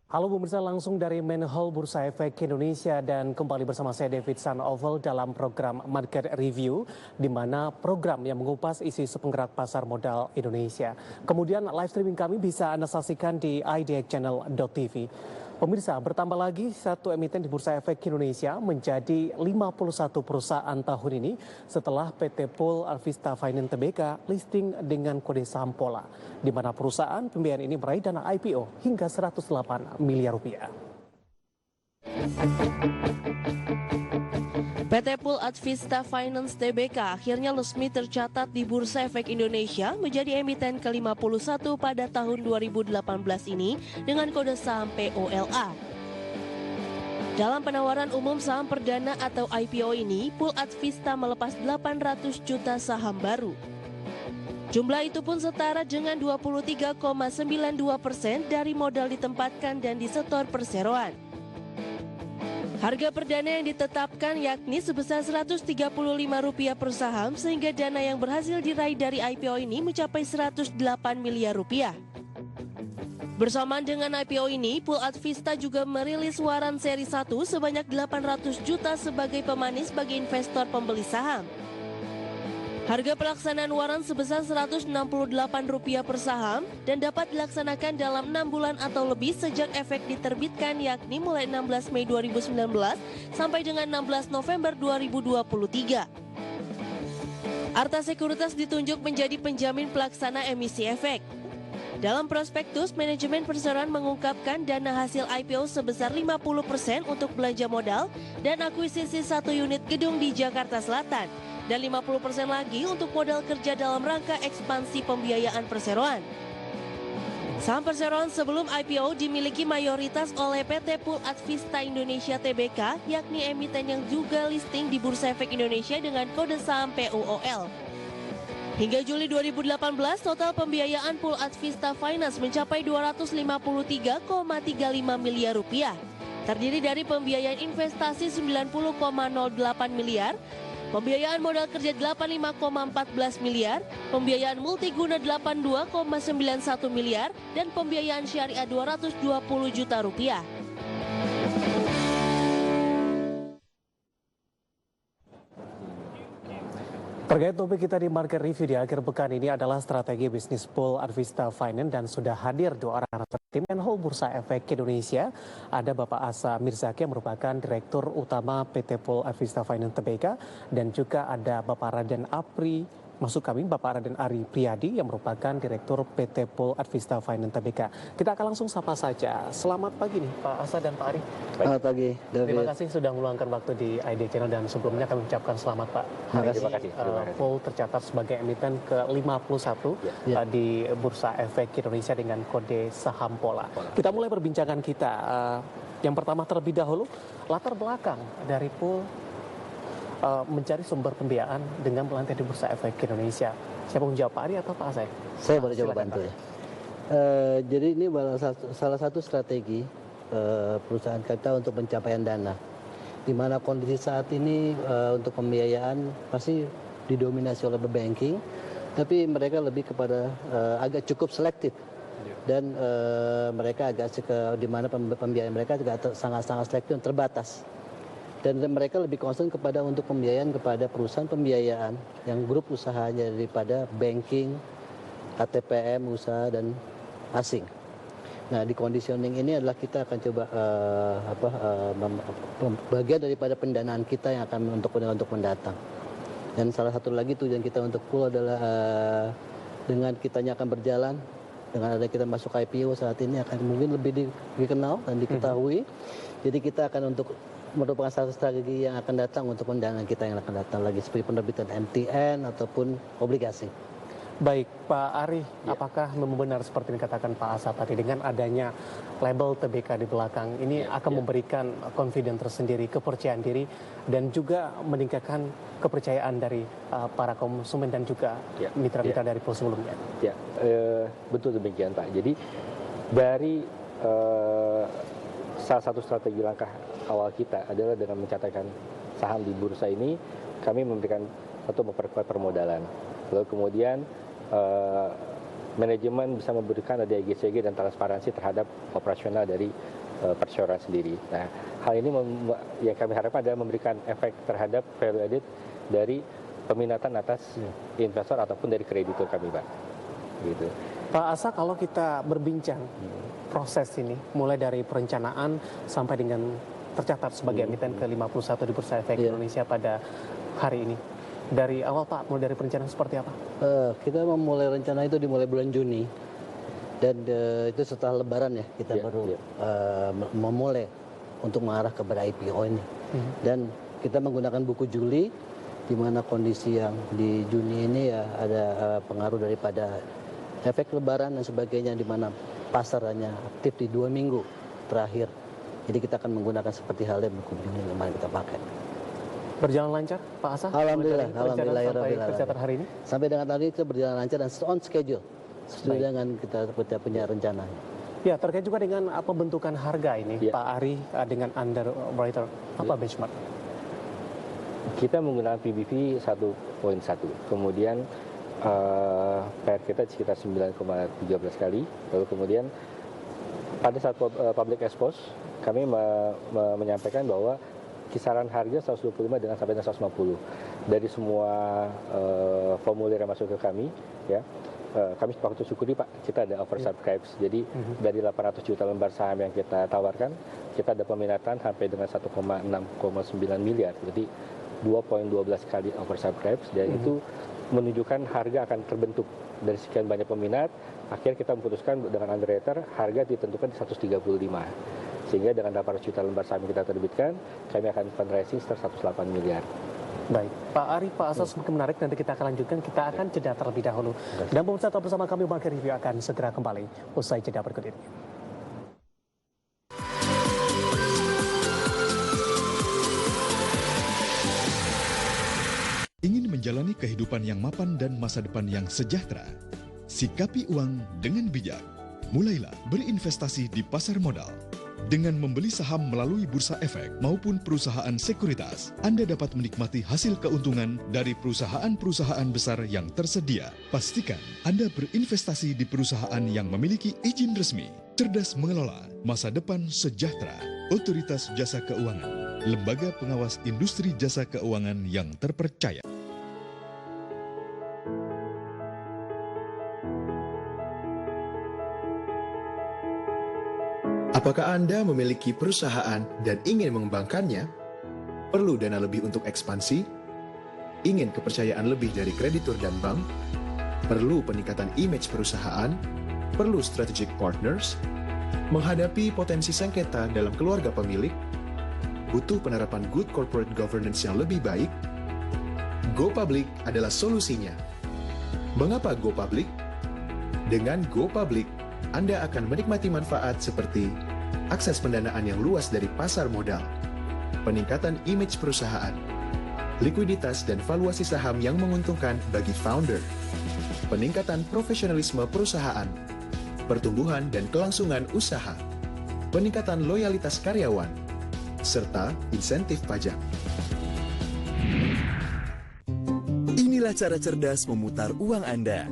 Halo pemirsa, langsung dari Main Hall Bursa Efek Indonesia dan kembali bersama saya David Sanovel dalam program Market Review, di mana program yang mengupas isu penggerak pasar modal Indonesia. Kemudian live streaming kami bisa Anda saksikan di idxchannel.tv. Pemirsa, bertambah lagi satu emiten di Bursa Efek Indonesia menjadi 51 perusahaan tahun ini setelah PT Pool Arvista Finance Tbk listing dengan kode saham Pola, di mana perusahaan pembiayaan ini meraih dana IPO hingga 108 miliar rupiah. PT Pool Arvista Finance Tbk akhirnya resmi tercatat di Bursa Efek Indonesia menjadi emiten ke-51 pada tahun 2018 ini dengan kode saham POLA. Dalam penawaran umum saham perdana atau IPO ini, Pool Arvista melepas 800 juta saham baru. Jumlah itu pun setara dengan 23,92% dari modal ditempatkan dan disetor perseroan. Harga perdana yang ditetapkan yakni sebesar Rp135 per saham, sehingga dana yang berhasil diraih dari IPO ini mencapai 108 miliar rupiah. Bersamaan dengan IPO ini, Pool Arvista juga merilis waran seri 1 sebanyak 800 juta sebagai pemanis bagi investor pembeli saham. Harga pelaksanaan waran sebesar Rp168 per saham dan dapat dilaksanakan dalam 6 bulan atau lebih sejak efek diterbitkan, yakni mulai 16 Mei 2019 sampai dengan 16 November 2023. Arta Sekuritas ditunjuk menjadi penjamin pelaksana emisi efek. Dalam prospektus, manajemen perseroan mengungkapkan dana hasil IPO sebesar 50% untuk belanja modal dan akuisisi 1 unit gedung di Jakarta Selatan, dan 50% lagi untuk modal kerja dalam rangka ekspansi pembiayaan perseroan. Saham perseroan sebelum IPO dimiliki mayoritas oleh PT Pool Arvista Indonesia Tbk, yakni emiten yang juga listing di Bursa Efek Indonesia dengan kode saham POOL. Hingga Juli 2018, total pembiayaan Pool Arvista Finance mencapai 253,35 miliar rupiah. Terdiri dari pembiayaan investasi 90,08 miliar, pembiayaan modal kerja 85,14 miliar, pembiayaan multiguna 82,91 miliar, dan pembiayaan syariah 220 juta rupiah. Terkait topik kita di Market Review di akhir pekan ini adalah strategi bisnis Pool Arvista Finance, dan sudah hadir dua orang tim Main Hall Bursa Efek Indonesia. Ada Bapak Asa Mirzaki yang merupakan Direktur Utama PT Pool Arvista Finance Tbk, dan juga ada Bapak Raden Bapak Raden Ari Priyadi yang merupakan Direktur PT Pool Arvista Finance Tbk. Kita akan langsung sapa saja. Selamat pagi nih Pak Asa dan Pak Ari. Selamat pagi, David. Terima kasih sudah meluangkan waktu di ID Channel, dan sebelumnya kami ucapkan selamat Pak. Terima kasih. Pool tercatat sebagai emiten ke-51 di Bursa Efek Indonesia dengan kode saham Pola. Kita mulai perbincangan kita. Yang pertama terlebih dahulu, latar belakang dari Pool mencari sumber pembiayaan dengan melantai di Bursa Efek Indonesia. Siapa yang menjawab, Pak Ari atau Pak Asai? Saya boleh coba bantu ya. Jadi ini salah satu strategi perusahaan kita untuk pencapaian dana. Di mana kondisi saat ini untuk pembiayaan pasti didominasi oleh banking, tapi mereka lebih kepada agak cukup selektif. Dan mereka agak di mana pembiayaan mereka juga sangat-sangat selektif dan terbatas. Dan mereka lebih concern kepada untuk pembiayaan kepada perusahaan pembiayaan yang grup usahanya daripada banking, ATPM, usaha dan asing. Nah, di conditioning ini adalah kita akan coba bagian daripada pendanaan kita yang akan untuk mendatang. Dan salah satu lagi tujuan kita untuk Pool adalah dengan kitanya akan berjalan, dengan ada kita masuk IPO saat ini akan mungkin lebih dikenal dan diketahui. Jadi kita akan untuk merupakan satu strategi yang akan datang untuk pendanaan kita yang akan datang lagi, seperti penerbitan MTN ataupun obligasi. Baik, Pak Ari, apakah memang benar seperti yang dikatakan Pak Asa tadi, dengan adanya label Tbk di belakang ini akan memberikan confidence tersendiri, kepercayaan diri, dan juga meningkatkan kepercayaan dari para konsumen dan juga mitra-mitra dari Pool sebelumnya? Ya, betul demikian Pak. Jadi dari salah satu strategi langkah awal kita adalah dengan mencatatkan saham di bursa ini, kami memberikan satu memperkuat permodalan. Lalu kemudian manajemen bisa memberikan ada EGCG dan transparansi terhadap operasional dari perseroan sendiri. Nah, hal ini yang kami harapkan adalah memberikan efek terhadap value added dari peminatan atas investor ataupun dari kreditur kami, Pak. Gitu. Pak Asa, kalau kita berbincang proses ini, mulai dari perencanaan sampai dengan tercatat sebagai emiten ke-51 di Bursa Efek Indonesia pada hari ini. Dari awal Pak, mulai dari perencanaan seperti apa? Kita memulai rencana itu dimulai bulan Juni. Dan itu setelah Lebaran ya, kita baru memulai untuk mengarah kepada IPO ini. Dan kita menggunakan buku Juli, di mana kondisi yang di Juni ini ya ada pengaruh daripada efek Lebaran dan sebagainya, di mana pasar hanya aktif di 2 minggu terakhir. Jadi kita akan menggunakan seperti halnya buku Juli yang kemarin kita pakai. Berjalan lancar, Pak Asa? Alhamdulillah, alhamdulillah. Sampai tercatat hari ini? Sampai dengan hari ini kita berjalan lancar dan on schedule. Sesuai dengan kita punya rencana. Ya, terkait juga dengan pembentukan harga ini, Pak Ari, dengan underwriter, apa benchmark? Kita menggunakan PBV 1.1, kemudian PR kita sekitar 9,13 kali, lalu kemudian pada saat public expose kami menyampaikan bahwa kisaran harga 125 dengan sampai dengan 150 dari semua formulir yang masuk ke kami, ya. Kami patut syukuri Pak, kita ada oversubscribe. Jadi dari 800 juta lembar saham yang kita tawarkan, kita ada peminatan sampai dengan 1,6,9 miliar. Jadi 2,12 kali oversubscribe, dan itu menunjukkan harga akan terbentuk dari sekian banyak peminat. Akhirnya kita memutuskan dengan underwriter harga ditentukan di 135. Sehingga dengan 800 juta lembar saham yang kita terbitkan, kami akan fundraising sekitar 108 miliar. Baik, Pak Ari, Pak Asa, semakin menarik. Nanti kita akan lanjutkan. Kita akan jeda terlebih dahulu. Dan pemirsa, tetap bersama kami, Market Review akan segera kembali usai jeda berikut ini. Ingin menjalani kehidupan yang mapan dan masa depan yang sejahtera? Sikapi uang dengan bijak. Mulailah berinvestasi di pasar modal. Dengan membeli saham melalui bursa efek maupun perusahaan sekuritas, Anda dapat menikmati hasil keuntungan dari perusahaan-perusahaan besar yang tersedia. Pastikan Anda berinvestasi di perusahaan yang memiliki izin resmi, cerdas mengelola, masa depan sejahtera. Otoritas Jasa Keuangan, lembaga pengawas industri jasa keuangan yang terpercaya. Apakah Anda memiliki perusahaan dan ingin mengembangkannya? Perlu dana lebih untuk ekspansi? Ingin kepercayaan lebih dari kreditur dan bank? Perlu peningkatan image perusahaan? Perlu strategic partners? Menghadapi potensi sengketa dalam keluarga pemilik? Butuh penerapan good corporate governance yang lebih baik? Go Public adalah solusinya. Mengapa Go Public? Dengan Go Public, Anda akan menikmati manfaat seperti akses pendanaan yang luas dari pasar modal, peningkatan image perusahaan, likuiditas dan valuasi saham yang menguntungkan bagi founder, peningkatan profesionalisme perusahaan, pertumbuhan dan kelangsungan usaha, peningkatan loyalitas karyawan, serta insentif pajak. Inilah cara cerdas memutar uang Anda.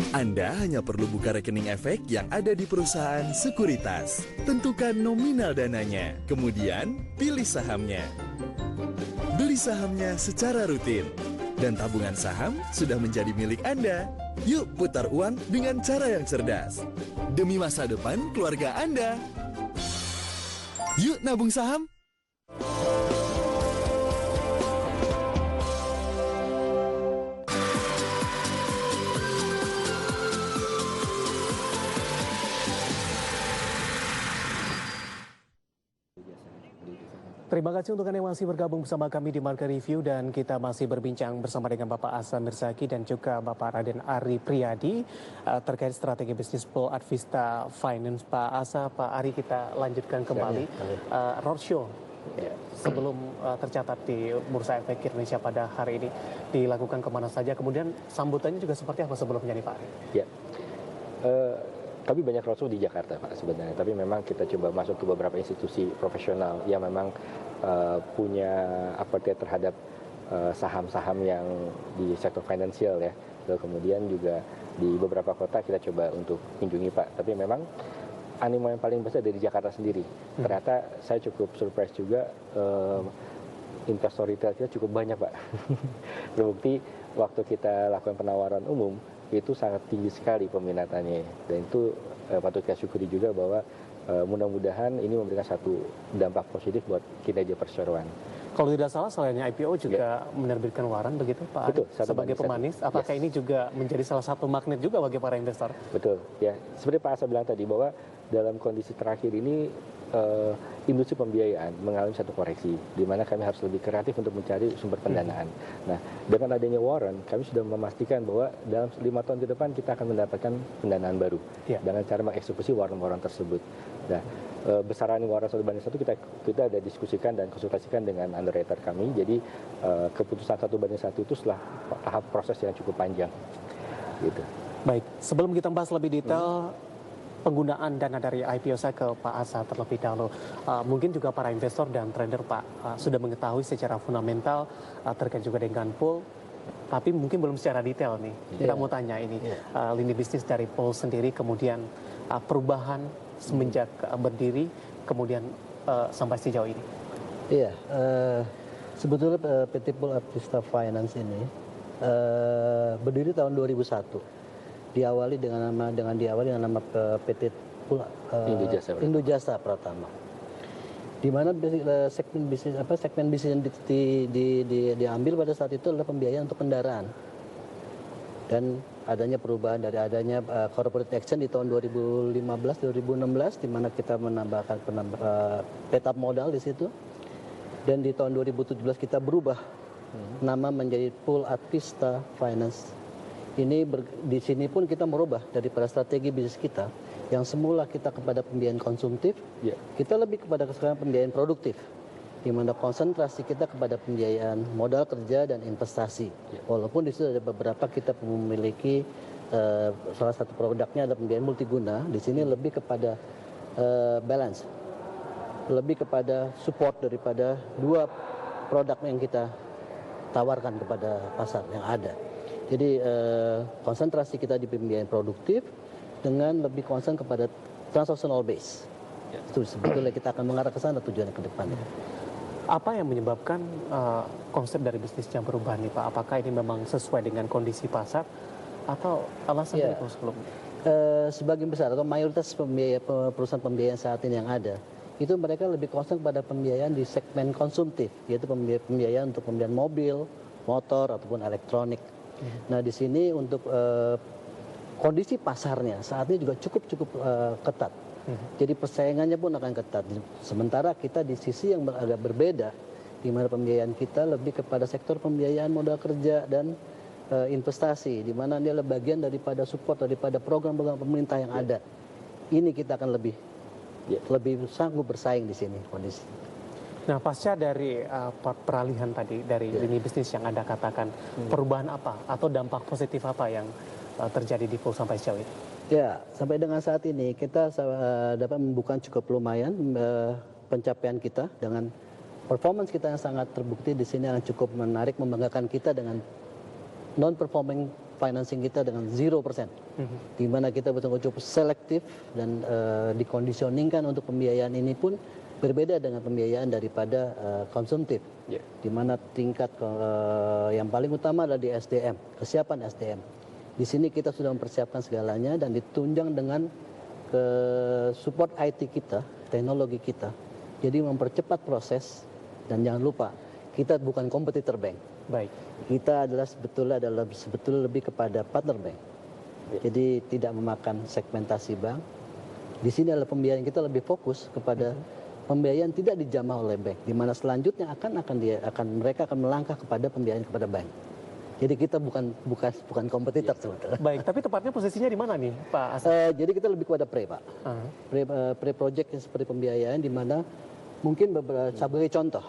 Anda hanya perlu buka rekening efek yang ada di perusahaan sekuritas. Tentukan nominal dananya, kemudian pilih sahamnya. Beli sahamnya secara rutin, dan tabungan saham sudah menjadi milik Anda. Yuk putar uang dengan cara yang cerdas. Demi masa depan keluarga Anda. Yuk nabung saham. Terima kasih untuk Anda yang masih bergabung bersama kami di Market Review, dan kita masih berbincang bersama dengan Bapak Asa Mirzaki dan juga Bapak Raden Ari Priyadi terkait strategi bisnis Pool Advista Finance. Pak Asa, Pak Ari, kita lanjutkan kembali roadshow sebelum tercatat di Bursa Efek Indonesia pada hari ini dilakukan kemana saja, kemudian sambutannya juga seperti apa sebelumnya nih Pak Ari? Ya. Kami banyak roadshow di Jakarta Pak sebenarnya, tapi memang kita coba masuk ke beberapa institusi profesional yang memang punya appetite terhadap saham-saham yang di sektor finansial ya. Lalu kemudian juga di beberapa kota kita coba untuk kunjungi Pak. Tapi memang animo yang paling besar dari Jakarta sendiri. Ternyata saya cukup surprise juga, investor retail kita cukup banyak Pak. Terbukti waktu kita lakukan penawaran umum itu sangat tinggi sekali peminatannya. Dan itu patut kita syukuri juga bahwa mudah-mudahan ini memberikan satu dampak positif buat kinerja perseroan. Kalau tidak salah selainnya IPO juga menerbitkan waran begitu Pak Betul, Ari, sebagai pemanis. Apakah ini juga menjadi salah satu magnet juga bagi para investor? Betul, ya. Seperti Pak Asa bilang tadi bahwa dalam kondisi terakhir ini industri pembiayaan mengalami satu koreksi, di mana kami harus lebih kreatif untuk mencari sumber pendanaan. Nah, dengan adanya warrant, kami sudah memastikan bahwa dalam 5 tahun ke depan kita akan mendapatkan pendanaan baru dengan cara mengeksekusi warrant-warrant tersebut. Nah, besaran warrant 1:1 kita ada diskusikan dan konsultasikan dengan underwriter kami. Jadi keputusan 1:1 itu setelah tahap proses yang cukup panjang. Gitu. Baik, sebelum kita bahas lebih detail penggunaan dana dari IPO, saya ke Pak Asa terlebih dahulu. Mungkin juga para investor dan trader Pak sudah mengetahui secara fundamental terkait juga dengan pool, tapi mungkin belum secara detail nih. Kita mau tanya ini lini bisnis dari pool sendiri, kemudian perubahan semenjak berdiri, kemudian sampai sejauh ini. Iya, sebetulnya PT Pool Aptista Finance ini berdiri tahun 2001. Diawali dengan nama PT Pool Indojasa Pratama. Di mana segmen bisnis yang diambil pada saat itu adalah pembiayaan untuk kendaraan. Dan adanya perubahan dari adanya corporate action di tahun 2015-2016 di mana kita menambahkan petap modal di situ. Dan di tahun 2017 kita berubah nama menjadi Pool Aptista Finance. Di sini pun kita merubah daripada strategi bisnis kita yang semula kita kepada pembiayaan konsumtif, kita lebih kepada sekarang pembiayaan produktif, di mana konsentrasi kita kepada pembiayaan modal kerja dan investasi. Walaupun di situ ada beberapa kita memiliki salah satu produknya adalah pembiayaan multiguna, di sini lebih kepada balance, lebih kepada support daripada dua produk yang kita tawarkan kepada pasar yang ada. Jadi konsentrasi kita di pembiayaan produktif dengan lebih concern kepada transactional base. Itu sebetulnya kita akan mengarah ke sana tujuannya ke depannya. Apa yang menyebabkan konsep dari bisnisnya berubah nih Pak? Apakah ini memang sesuai dengan kondisi pasar atau alasan dari sebelumnya? Sebagian besar atau mayoritas perusahaan pembiayaan saat ini yang ada, itu mereka lebih concern pada pembiayaan di segmen konsumtif, yaitu pembiayaan untuk pembelian mobil, motor ataupun elektronik. Nah di sini untuk kondisi pasarnya saat ini juga cukup ketat. Jadi persaingannya pun akan ketat. Sementara kita di sisi yang agak berbeda, di mana pembiayaan kita lebih kepada sektor pembiayaan modal kerja dan investasi, di mana dia adalah bagian daripada support daripada program-program pemerintah yang ada. Ini kita akan lebih sanggup bersaing di sini kondisi. Nah, pasca dari peralihan tadi dari lini bisnis yang Anda katakan, perubahan apa atau dampak positif apa yang terjadi di Pool sampai sejauh ini? Ya, sampai dengan saat ini kita dapat membuka cukup lumayan pencapaian kita dengan performance kita yang sangat terbukti di sini yang cukup menarik, membanggakan kita dengan non-performing financing kita dengan 0%. Di mana kita betul-betul cukup selektif dan dikondisioningkan untuk pembiayaan ini pun berbeda dengan pembiayaan daripada konsumtif, di mana tingkat yang paling utama adalah di SDM, kesiapan SDM. Di sini kita sudah mempersiapkan segalanya dan ditunjang dengan support IT kita, teknologi kita. Jadi mempercepat proses dan jangan lupa kita bukan kompetitor bank. Baik. Kita sebetulnya lebih kepada partner bank. Jadi tidak memakan segmentasi bank. Di sini adalah pembiayaan kita lebih fokus kepada pembiayaan tidak dijamah oleh bank, di mana selanjutnya mereka akan melangkah kepada pembiayaan kepada bank. Jadi kita bukan kompetitor sebetulnya. Baik, tapi tepatnya posisinya di mana nih, Pak Asa? Jadi kita lebih kepada Pak. Pre-project yang seperti pembiayaan, di mana mungkin sebagai contoh,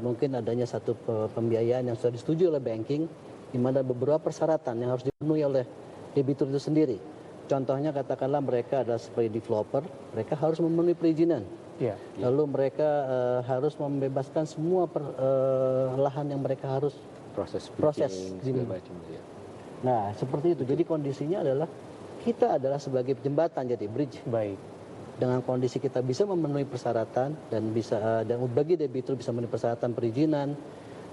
mungkin adanya satu pembiayaan yang sudah disetujui oleh banking, di mana beberapa persyaratan yang harus dipenuhi oleh debitur itu sendiri. Contohnya katakanlah mereka adalah sebagai developer, mereka harus memenuhi perizinan Ya. Lalu mereka harus membebaskan semua lahan yang mereka harus proses segala macam. Ya. Nah, seperti itu. Jadi kondisinya adalah kita adalah sebagai jembatan, jadi bridge. Baik. Dengan kondisi kita bisa memenuhi persyaratan dan bisa dan bagi debitur bisa memenuhi persyaratan perizinan,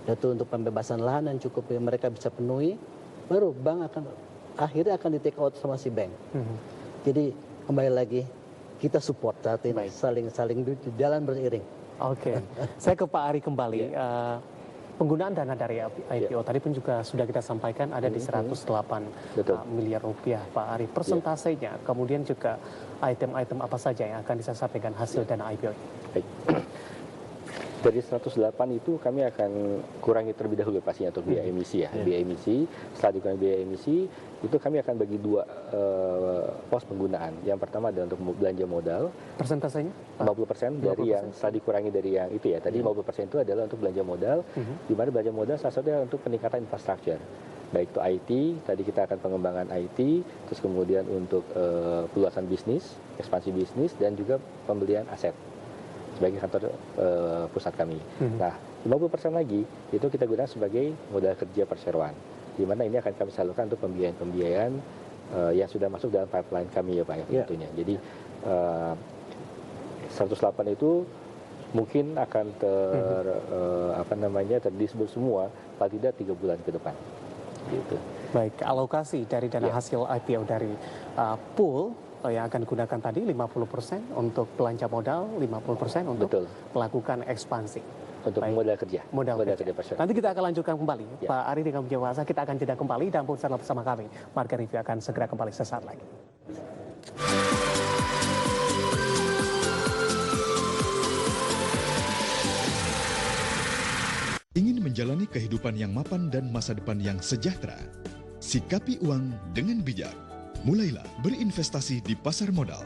yaitu untuk pembebasan lahan yang cukup yang mereka bisa penuhi, baru bank akhirnya akan di take out sama si bank. Jadi kembali lagi kita support saat ini, saling jalan beriring. Oke, saya ke Pak Ari kembali. Penggunaan dana dari IPO tadi pun juga sudah kita sampaikan ada di 108 miliar rupiah, Pak Ari. Persentasenya, kemudian juga item-item apa saja yang akan disasar dengan hasil dana IPO? Dari 108 itu kami akan kurangi terlebih dahulu pastinya untuk biaya emisi ya. Biaya emisi, setelah dikurangi biaya emisi, itu kami akan bagi dua pos penggunaan. Yang pertama adalah untuk belanja modal. Persentasenya? 50% dari yang setelah dikurangi dari yang itu ya. Tadi 50% itu adalah untuk belanja modal, di mana belanja modal salah satunya untuk peningkatan infrastruktur. Baik itu IT, tadi kita akan pengembangan IT, terus kemudian untuk peluasan bisnis, ekspansi bisnis, dan juga pembelian aset sebagai kantor pusat kami. Nah, 50% lagi itu kita gunakan sebagai modal kerja perseroan, di mana ini akan kami salurkan untuk pembiayaan yang sudah masuk dalam pipeline kami ya Pak ya tentunya. Jadi 108 itu mungkin akan terdisebut semua paling tidak 3 bulan ke depan. Gitu. Baik, alokasi dari dana hasil IPO dari pool yang akan digunakan tadi 50% untuk belanja modal, 50% untuk melakukan ekspansi. Untuk modal kerja. Modal kerja. Nanti kita akan lanjutkan kembali. Pak Ari dengan penjelasan kita akan jeda kembali dan bersama kami. Market Review akan segera kembali sesaat lagi. Ingin menjalani kehidupan yang mapan dan masa depan yang sejahtera? Sikapi uang dengan bijak. Mulailah berinvestasi di pasar modal.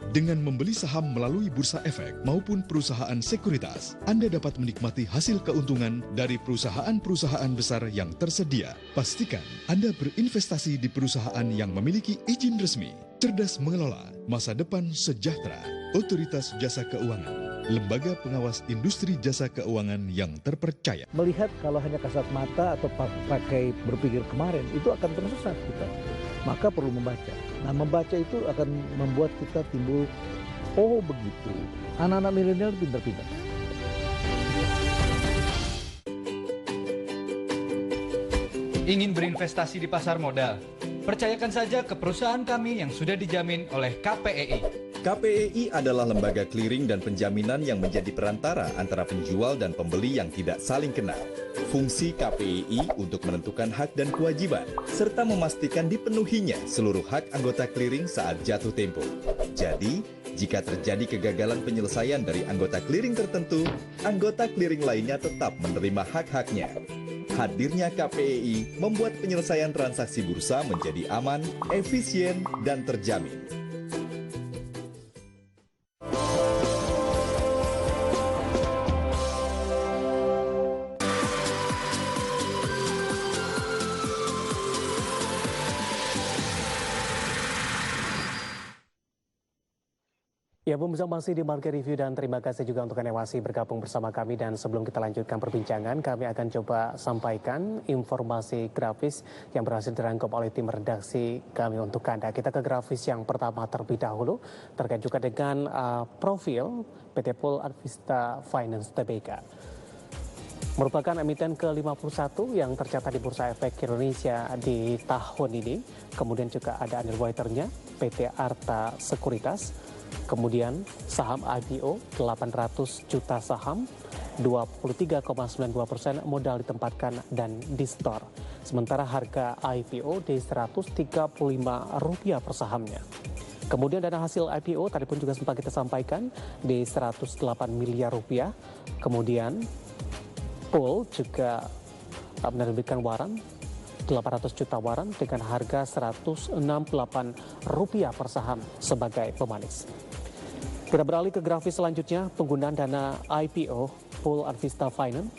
Dengan membeli saham melalui bursa efek maupun perusahaan sekuritas, Anda dapat menikmati hasil keuntungan dari perusahaan-perusahaan besar yang tersedia. Pastikan Anda berinvestasi di perusahaan yang memiliki izin resmi. Cerdas mengelola, masa depan sejahtera. Otoritas Jasa Keuangan, lembaga pengawas industri jasa keuangan yang terpercaya. Melihat kalau hanya kasat mata atau pakai berpikir kemarin, itu akan tersesat kita. Maka perlu membaca. Nah, membaca itu akan membuat kita timbul, oh begitu. Anak-anak milenial pintar-pintar. Ingin berinvestasi di pasar modal? Percayakan saja ke perusahaan kami yang sudah dijamin oleh KPEI. KPEI adalah lembaga clearing dan penjaminan yang menjadi perantara antara penjual dan pembeli yang tidak saling kenal. Fungsi KPEI untuk menentukan hak dan kewajiban, serta memastikan dipenuhinya seluruh hak anggota clearing saat jatuh tempo. Jadi, jika terjadi kegagalan penyelesaian dari anggota clearing tertentu, anggota clearing lainnya tetap menerima hak-haknya. Hadirnya KPEI membuat penyelesaian transaksi bursa menjadi aman, efisien, dan terjamin. Ya, pemirsa masih di Market Review dan terima kasih juga untuk Anda yang masih bergabung bersama kami. Dan sebelum kita lanjutkan perbincangan, kami akan coba sampaikan informasi grafis yang berhasil dirangkum oleh tim redaksi kami untuk Anda. Kita ke grafis yang pertama terlebih dahulu, terkait juga dengan profil PT Pool Advista Finance Tbk. Merupakan emiten ke-51 yang tercatat di Bursa Efek Indonesia di tahun ini. Kemudian juga ada underwriter-nya, PT Arta Sekuritas. Kemudian saham IPO 800 juta saham, 23,92% modal ditempatkan dan di store. Sementara harga IPO di Rp135 per sahamnya. Kemudian dana hasil IPO tadi pun juga sempat kita sampaikan di 108 miliar rupiah. Kemudian Pool juga menerbitkan waran 800 juta waran dengan harga Rp168 per saham sebagai pemanis. Kita beralih ke grafis selanjutnya, penggunaan dana IPO Pool Advista Finance,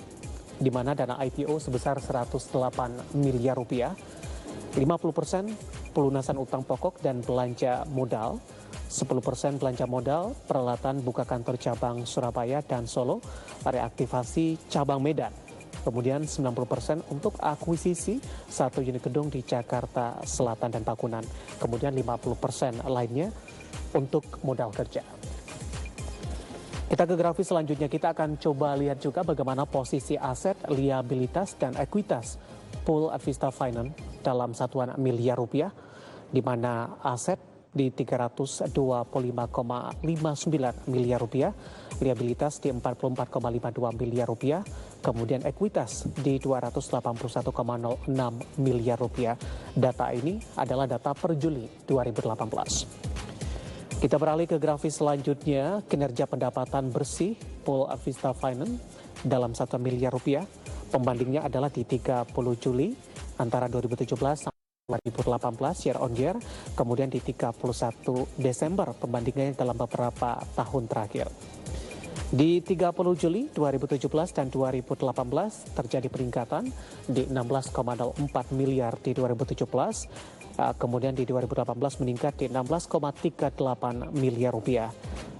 di mana dana IPO sebesar 108 miliar rupiah, 50% pelunasan utang pokok dan belanja modal, 10% belanja modal, peralatan buka kantor cabang Surabaya dan Solo, reaktivasi cabang Medan. Kemudian 90% untuk akuisisi 1 unit gedung di Jakarta Selatan dan Pakunan. Kemudian 50% lainnya untuk modal kerja. Kita ke grafis selanjutnya, kita akan coba lihat juga bagaimana posisi aset, liabilitas, dan ekuitas pool Advista Finance dalam satuan miliar rupiah, di mana aset di 325,59 miliar rupiah, liabilitas di 44,52 miliar rupiah, kemudian ekuitas di 281,06 miliar rupiah. Data ini adalah data per Juli 2018. Kita beralih ke grafis selanjutnya, kinerja pendapatan bersih pool Advista Finance dalam 1 miliar rupiah. Pembandingnya adalah di 30 Juli antara 2017 sampai 2018 year on year, kemudian di 31 Desember pembandingnya dalam beberapa tahun terakhir. Di 30 Juli 2017 dan 2018 terjadi peningkatan di 16,04 miliar di 2017. Kemudian di 2018 meningkat di 16,38 miliar rupiah.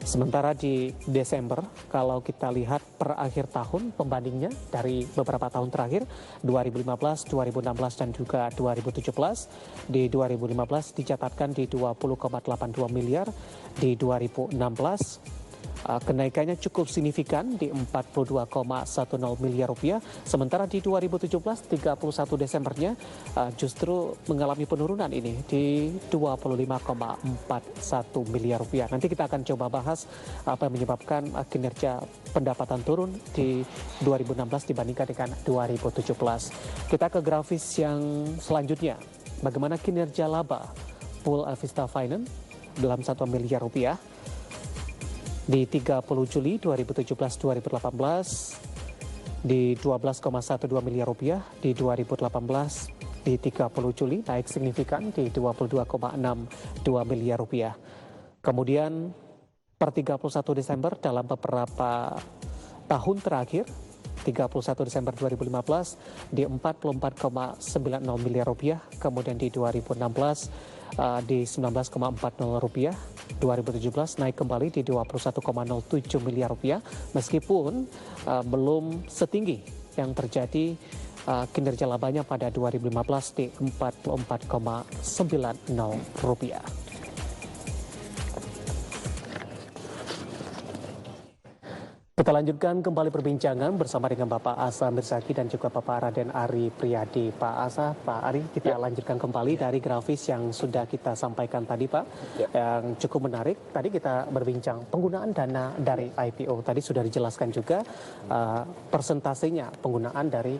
Sementara di Desember, kalau kita lihat per akhir tahun pembandingnya dari beberapa tahun terakhir, 2015, 2016, dan juga 2017, di 2015 dicatatkan di 20,82 miliar, di 2016 kenaikannya cukup signifikan di 42,10 miliar rupiah. Sementara di 2017, 31 Desembernya justru mengalami penurunan ini di 25,41 miliar rupiah. Nanti kita akan coba bahas apa yang menyebabkan kinerja pendapatan turun di 2016 dibandingkan dengan 2017. Kita ke grafis yang selanjutnya. Bagaimana kinerja laba pool Advista Finance dalam 1 miliar rupiah. Di 30 Juli 2017-2018 di 12,12 miliar rupiah, di 2018 di 30 Juli naik signifikan di 22,62 miliar rupiah. Kemudian per 31 Desember dalam beberapa tahun terakhir, 31 Desember 2015 di 44,90 miliar rupiah, kemudian di 2016 di 19,40 rupiah, 2017 naik kembali di 21,07 miliar rupiah, meskipun belum setinggi yang terjadi kinerja labanya pada 2015 di 44,90 rupiah. Kita lanjutkan kembali perbincangan bersama dengan Bapak Asa Mirzaki dan juga Bapak Raden Ari Priyadi. Pak Asa, Pak Ari, kita lanjutkan kembali dari grafis yang sudah kita sampaikan tadi, Pak, yang cukup menarik. Tadi kita berbincang penggunaan dana dari IPO. Tadi sudah dijelaskan juga persentasenya penggunaan dari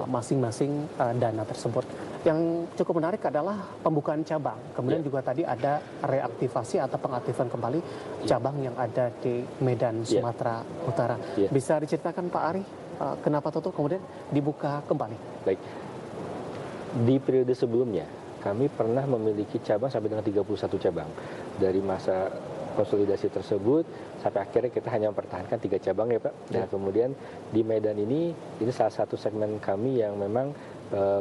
masing-masing dana tersebut. Yang cukup menarik adalah pembukaan cabang. Kemudian juga tadi ada reaktivasi atau pengaktifan kembali cabang yang ada di Medan, Sumatera Utara. Bisa diceritakan Pak Ari, kenapa tutup kemudian dibuka kembali? Baik, di periode sebelumnya kami pernah memiliki cabang sampai dengan 31 cabang. Dari masa konsolidasi tersebut sampai akhirnya kita hanya mempertahankan 3 cabang ya Pak. Dan kemudian di Medan ini salah satu segmen kami yang memang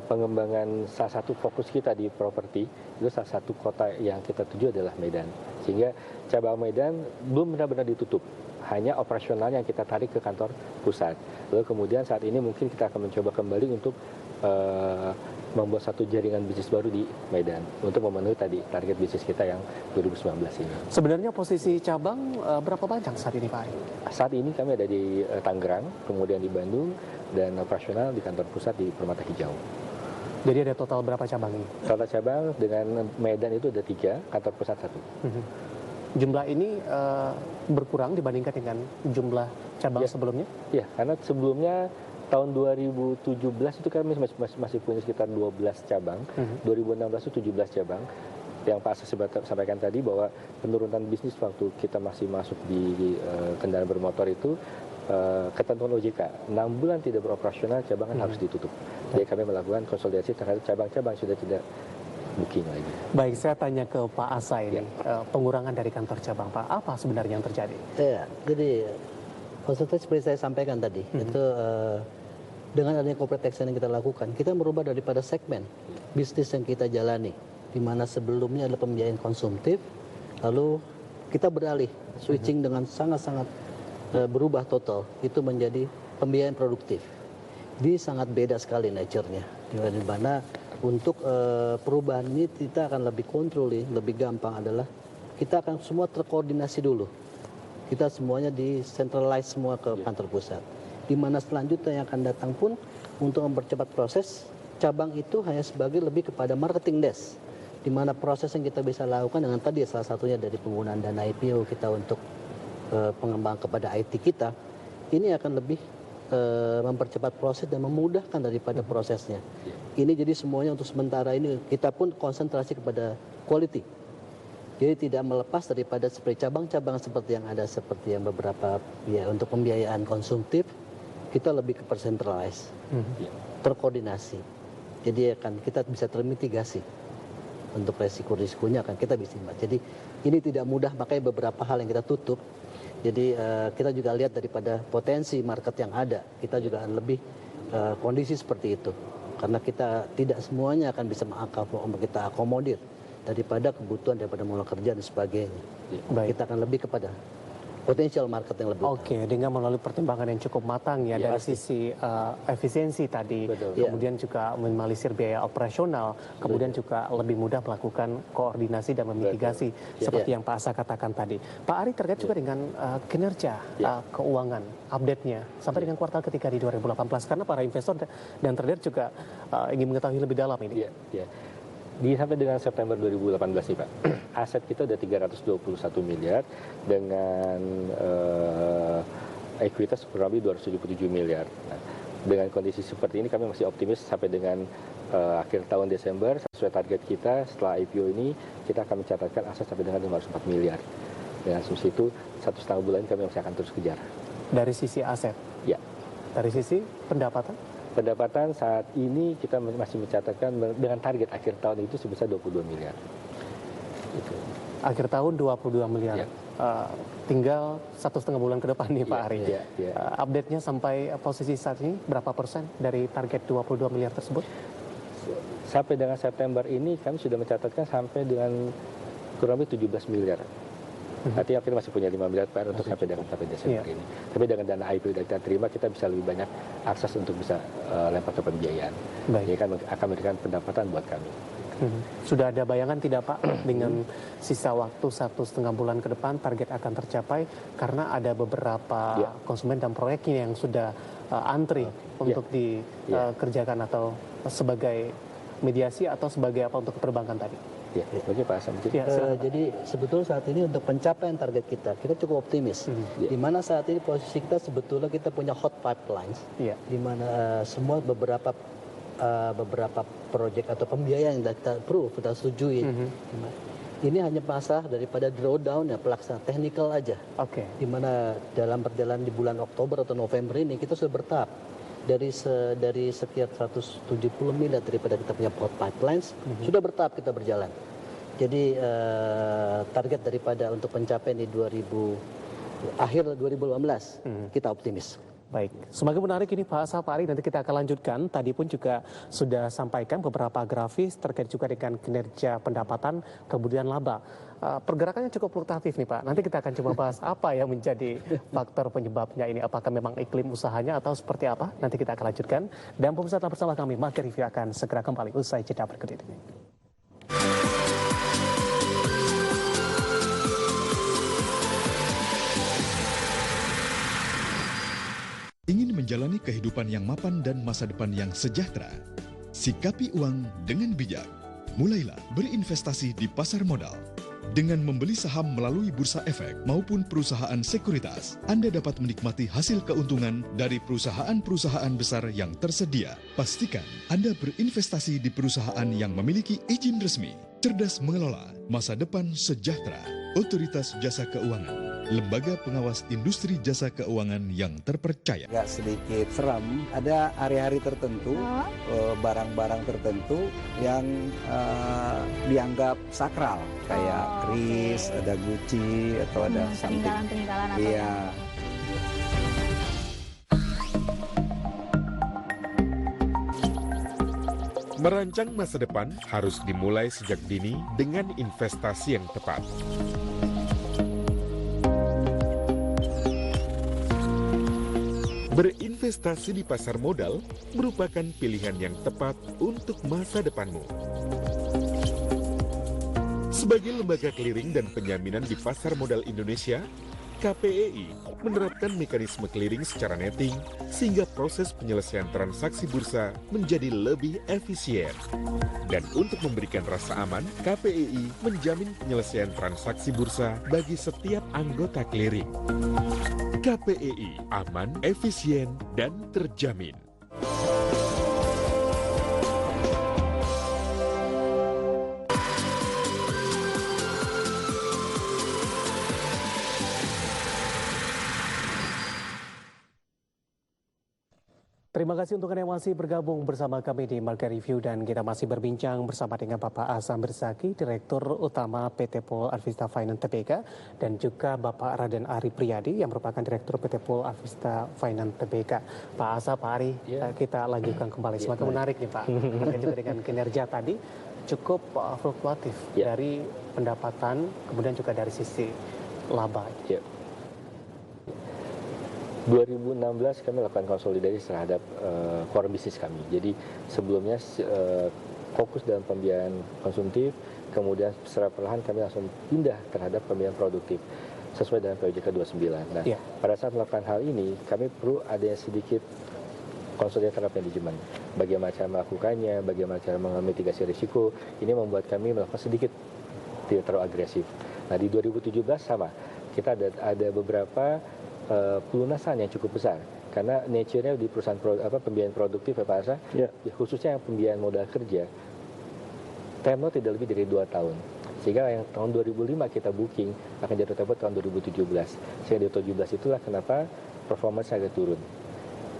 pengembangan salah satu fokus kita di properti, itu salah satu kota yang kita tuju adalah Medan. Sehingga cabang Medan belum benar-benar ditutup, hanya operasionalnya yang kita tarik ke kantor pusat. Lalu kemudian saat ini mungkin kita akan mencoba kembali untuk membuat satu jaringan bisnis baru di Medan untuk memenuhi tadi target bisnis kita yang 2019 ini. Sebenarnya posisi cabang berapa banyak saat ini Pak Ari? Saat ini kami ada di Tangerang, kemudian di Bandung, dan operasional di kantor pusat di Permata Hijau. Jadi ada total berapa cabang ini? Total cabang dengan Medan itu ada 3, kantor pusat 1. Jumlah ini berkurang dibandingkan dengan jumlah cabang sebelumnya? Iya, karena sebelumnya tahun 2017 itu kami masih punya sekitar 12 cabang, 2016 itu 17 cabang. Yang Pak Asa sampaikan tadi bahwa penurunan bisnis waktu kita masih masuk di kendaraan bermotor itu ketentuan OJK, 6 bulan tidak beroperasional cabang harus ditutup. Jadi kami melakukan konsolidasi terhadap cabang-cabang sudah tidak booking lagi. Baik, saya tanya ke Pak Asa ini, pengurangan dari kantor cabang Pak, apa sebenarnya yang terjadi? Ya, jadi konsultasi seperti saya sampaikan tadi, itu dengan adanya corporate action yang kita lakukan, kita merubah daripada segmen bisnis yang kita jalani, di mana sebelumnya adalah pembiayaan konsumtif, lalu kita beralih switching dengan sangat-sangat berubah total, itu menjadi pembiayaan produktif. Ini sangat beda sekali nature-nya, di mana untuk perubahan ini kita akan lebih kontrol, lebih gampang adalah kita akan semua terkoordinasi dulu. Kita semuanya di-centralize semua ke kantor pusat. Di mana selanjutnya yang akan datang pun untuk mempercepat proses, cabang itu hanya sebagai lebih kepada marketing desk. Di mana proses yang kita bisa lakukan dengan tadi salah satunya dari penggunaan dana IPO kita untuk pengembang kepada IT kita, ini akan lebih mempercepat proses dan memudahkan daripada prosesnya. Ini jadi semuanya untuk sementara ini kita pun konsentrasi kepada quality. Jadi tidak melepas daripada seperti cabang-cabang seperti yang ada, seperti yang beberapa ya untuk pembiayaan konsumtif, kita lebih ke percentralize, terkoordinasi. Jadi akan kita bisa termitigasi untuk resiko-risikonya akan kita bisa. Jadi ini tidak mudah, makanya beberapa hal yang kita tutup. Jadi kita juga lihat daripada potensi market yang ada, kita juga lebih kondisi seperti itu. Karena kita tidak semuanya akan bisa kita akomodir daripada kebutuhan daripada modal kerja dan sebagainya. Baik. Kita akan lebih kepada potensial market yang lebih. Oke, dengan melalui pertimbangan yang cukup matang ya, dari sisi efisiensi tadi, kemudian juga meminimalisir biaya operasional, kemudian juga lebih mudah melakukan koordinasi dan memitigasi seperti yang Pak Asa katakan tadi. Pak Ari, terkait juga dengan kinerja keuangan, update-nya sampai dengan kuartal ketiga di 2018, karena para investor dan trader juga ingin mengetahui lebih dalam ini. Sampai dengan September 2018 nih Pak, aset kita udah 321 miliar dengan ekuitas kurang lebih 277 miliar. Nah, dengan kondisi seperti ini kami masih optimis sampai dengan akhir tahun Desember, sesuai target kita setelah IPO ini kita akan mencatatkan aset sampai dengan 504 miliar. Dengan asumsi itu 1,5 bulan kami masih akan terus kejar. Dari sisi aset? Ya. Dari sisi pendapatan? Pendapatan saat ini kita masih mencatatkan dengan target akhir tahun itu sebesar 22 miliar. Gitu. Akhir tahun 22 miliar. Tinggal 1,5 bulan ke depan nih Pak Ari. Update-nya sampai posisi saat ini berapa persen dari target 22 miliar tersebut? Sampai dengan September ini kami sudah mencatatkan sampai dengan kurang lebih 17 miliar. Artinya kita masih punya 5 miliar PR untuk sampai Desember ini. Tapi dengan dana IPO yang kita terima, kita bisa lebih banyak akses untuk bisa lempar ke pembiayaan. Ini akan memberikan pendapatan buat kami. Sudah ada bayangan tidak Pak dengan sisa waktu 1,5 bulan ke depan target akan tercapai, karena ada beberapa konsumen dan proyek yang sudah antri untuk dikerjakan atau sebagai mediasi atau sebagai apa untuk perbankan tadi? Oke Pak Asam. Jadi sebetulnya saat ini untuk pencapaian target kita cukup optimis. Di mana saat ini posisi kita sebetulnya kita punya hot pipelines, di mana semua beberapa proyek atau pembiayaan yang kita approve, kita setujui. Ini hanya masalah daripada drawdown ya, pelaksanaan teknikal aja. Di mana dalam perjalanan di bulan Oktober atau November ini kita sudah bertahap. Dari sekian 170 miliar daripada kita punya hot pipelines, sudah bertahap kita berjalan. Jadi target daripada untuk pencapaian di akhir 2018 kita optimis. Baik, semakin menarik ini Pak Asa, Pak Ari, nanti kita akan lanjutkan. Tadi pun juga sudah sampaikan beberapa grafis terkait juga dengan kinerja pendapatan, kemudian laba. Pergerakannya cukup fluktuatif nih Pak. Nanti kita akan coba bahas apa yang menjadi faktor penyebabnya ini. Apakah memang iklim usahanya atau seperti apa? Nanti kita akan lanjutkan. Dan pemirsa tetap bersama kami, Market Review akan segera kembali usai jeda berikut ini. Ingin menjalani kehidupan yang mapan dan masa depan yang sejahtera? Sikapi uang dengan bijak. Mulailah berinvestasi di pasar modal. Dengan membeli saham melalui bursa efek maupun perusahaan sekuritas, Anda dapat menikmati hasil keuntungan dari perusahaan-perusahaan besar yang tersedia. Pastikan Anda berinvestasi di perusahaan yang memiliki izin resmi. Cerdas mengelola, masa depan sejahtera. Otoritas Jasa Keuangan, lembaga pengawas industri jasa keuangan yang terpercaya. Agak sedikit seram, ada hari-hari tertentu, barang-barang tertentu yang dianggap sakral, kayak kris, ada Gucci, atau ada something. Peninggalan atau iya. Merancang masa depan harus dimulai sejak dini dengan investasi yang tepat. Berinvestasi di pasar modal merupakan pilihan yang tepat untuk masa depanmu. Sebagai lembaga clearing dan penjaminan di pasar modal Indonesia, KPEI menerapkan mekanisme clearing secara netting sehingga proses penyelesaian transaksi bursa menjadi lebih efisien. Dan untuk memberikan rasa aman, KPEI menjamin penyelesaian transaksi bursa bagi setiap anggota clearing. KPEI aman, efisien, dan terjamin. Terima kasih untuk Anda yang masih bergabung bersama kami di Market Review dan kita masih berbincang bersama dengan Bapak Azam Bersaki, Direktur Utama PT Pol Advista Finance Tbk, dan juga Bapak Raden Ari Priyadi yang merupakan Direktur PT Pol Advista Finance Tbk. Pak Azam, Pak Ari, kita lanjutkan kembali. Semakin menarik nih Pak, dan juga dengan kinerja tadi cukup fluktuatif dari pendapatan, kemudian juga dari sisi laba. 2016 kami lakukan konsolidasi terhadap core bisnis kami. Jadi sebelumnya fokus dalam pembiayaan konsumtif, kemudian secara perlahan kami langsung pindah terhadap pembiayaan produktif sesuai dengan POJK 29. Nah, pada saat melakukan hal ini, kami perlu adanya sedikit konsolidasi terhadap manajemen. Bagaimana cara melakukannya, bagaimana cara memitigasi risiko, ini membuat kami melakukan sedikit tidak terlalu agresif. Nah, di 2017 sama, kita ada beberapa pelunasan yang cukup besar karena nature-nya di perusahaan pembiayaan produktif ya Pak Arsa, khususnya yang pembiayaan modal kerja, tenor tidak lebih dari 2 tahun. Sehingga yang tahun 2005 kita booking akan jatuh tempo tahun 2017. Sehingga di 2017 itulah kenapa performance agak turun.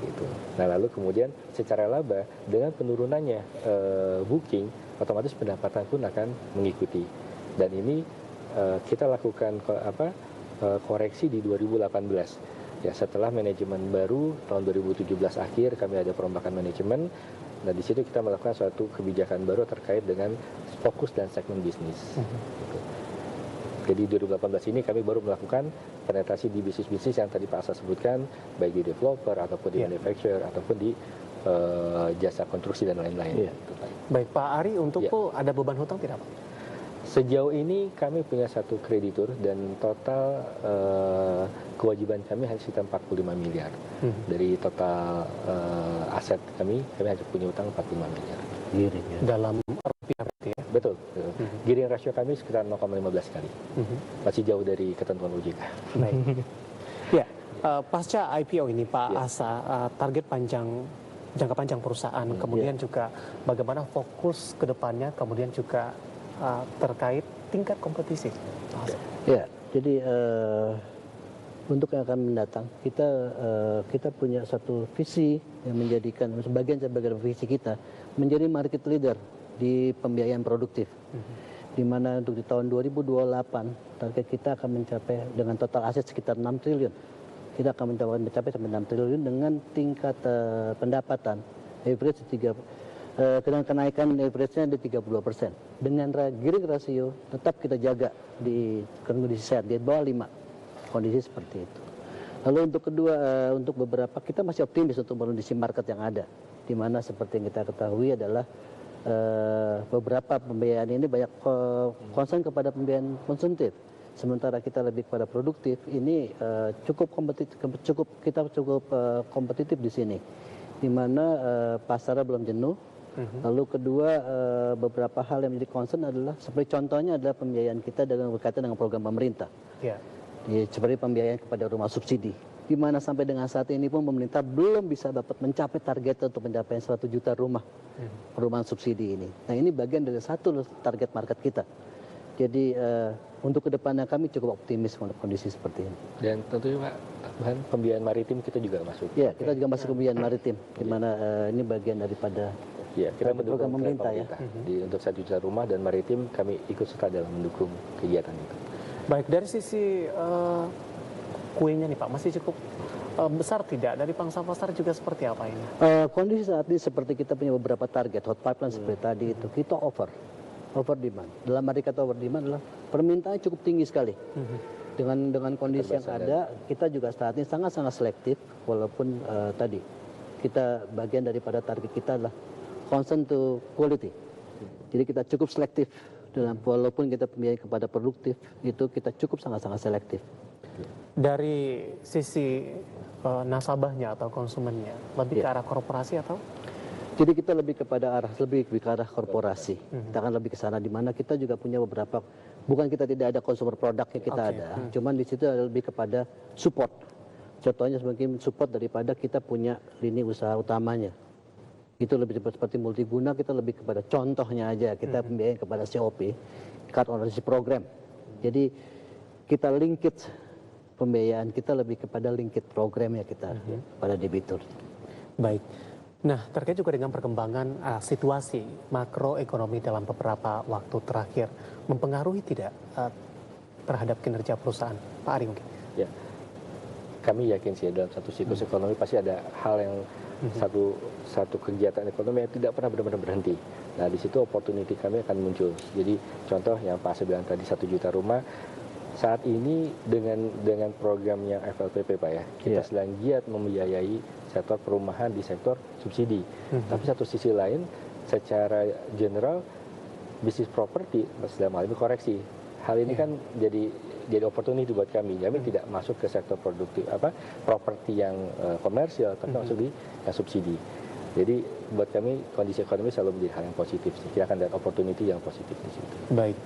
Gitu. Nah lalu kemudian secara laba dengan penurunannya booking, otomatis pendapatan pun akan mengikuti. Dan ini kita lakukan koreksi di 2018 ya, setelah manajemen baru tahun 2017 akhir kami ada perombakan manajemen. Nah di situ kita melakukan suatu kebijakan baru terkait dengan fokus dan segmen bisnis. Gitu. Jadi 2018 ini kami baru melakukan penetrasi di bisnis-bisnis yang tadi Pak Asa sebutkan, baik di developer ataupun di manufacturer ataupun di jasa konstruksi dan lain-lain. Gitu, baik Pak Ari, untuk ada beban hutang tidak Pak? Sejauh ini kami punya satu kreditur dan total kewajiban kami hanya sekitar 45 miliar. Dari total aset kami hanya punya utang 45 miliar. Giring ya. Dalam rupiah berarti ya? Betul. Gearing rasio kami sekitar 0,15 kali. Masih jauh dari ketentuan OJK. Baik. Ya, pasca IPO ini Pak Asa, target jangka panjang perusahaan, kemudian juga bagaimana fokus ke depannya, kemudian juga terkait tingkat kompetisi. Ya, jadi untuk yang akan mendatang kita punya satu visi yang menjadikan sebagian visi kita menjadi market leader di pembiayaan produktif. Di mana untuk di tahun 2028 target kita akan mencapai dengan total aset sekitar 6 triliun. Kita akan mencapai sampai 6 triliun dengan tingkat pendapatan average dengan kenaikan average-nya ada 30%. Dengan gearing rasio tetap kita jaga di kondisi sehat, di bawah 5. Kondisi seperti itu. Lalu untuk kedua, untuk beberapa kita masih optimis untuk kondisi market yang ada. Di mana seperti yang kita ketahui adalah beberapa pembiayaan ini banyak concern kepada pembiayaan konsumtif. Sementara kita lebih kepada produktif, ini cukup kompetitif di sini. Di mana pasarnya belum jenuh. Lalu kedua, beberapa hal yang menjadi concern adalah seperti contohnya adalah pembiayaan kita dengan berkaitan dengan program pemerintah. Seperti pembiayaan kepada rumah subsidi. Di mana sampai dengan saat ini pun pemerintah belum bisa dapat mencapai target untuk pencapaian 100 juta rumah perumahan subsidi ini. Nah ini bagian dari satu target market kita. Jadi untuk kedepannya kami cukup optimis untuk kondisi seperti ini. Dan tentunya Pak, bahan pembiayaan maritim kita juga masuk. Ya, kita juga masuk pembiayaan maritim, di mana ini bagian daripada kita mendukung program pemerintah ya. Untuk 1 juta rumah dan maritim kami ikut serta dalam mendukung kegiatan itu. Baik, dari sisi kuenya nih Pak, masih cukup besar tidak? Dari pangsa pasar juga seperti apa ini? Kondisi saat ini seperti kita punya beberapa target, hot pipeline seperti tadi itu, kita over demand. Dalam arti kata over demand adalah permintaan cukup tinggi sekali. Dengan kondisi yang ada, kita juga saat ini sangat-sangat selektif, walaupun tadi kita bagian daripada target kita adalah concern to quality. Jadi kita cukup selektif, walaupun kita pembiayaan kepada produktif, itu kita cukup sangat-sangat selektif. Dari sisi nasabahnya atau konsumennya, lebih ke arah korporasi atau? Jadi kita lebih ke arah korporasi. Kita akan lebih ke sana, di mana kita juga punya beberapa, bukan kita tidak ada consumer produknya, kita ada, cuman di situ lebih kepada support. Contohnya sebagai support daripada kita punya lini usaha utamanya. Itu lebih seperti multiguna, kita lebih kepada contohnya aja, kita pembiayaan kepada COP, Card Ownership Program. Jadi kita linkit pembiayaan kita lebih kepada linkit programnya kita pada debitur. Baik. Nah, terkait juga dengan perkembangan situasi makroekonomi dalam beberapa waktu terakhir, mempengaruhi tidak terhadap kinerja perusahaan? Pak Ari mungkin. Ya, kami yakin sih dalam satu siklus ekonomi pasti ada hal yang satu kegiatan ekonomi yang tidak pernah benar-benar berhenti. Nah, di situ opportunity kami akan muncul. Jadi contoh yang Pak Asep bilang tadi 1 juta rumah, saat ini dengan program yang FLPP Pak ya, kita sedang giat membiayai sektor perumahan di sektor subsidi. Tapi satu sisi lain, secara general bisnis properti dalam hal ini koreksi. Hal ini kan jadi opportunity buat kami. Kami tidak masuk ke sektor produktif properti yang komersial, tapi masuk di yang subsidi. Jadi buat kami kondisi ekonomi selalu menjadi hal yang positif. Kita akan lihat opportunity yang positif di situ. Baik.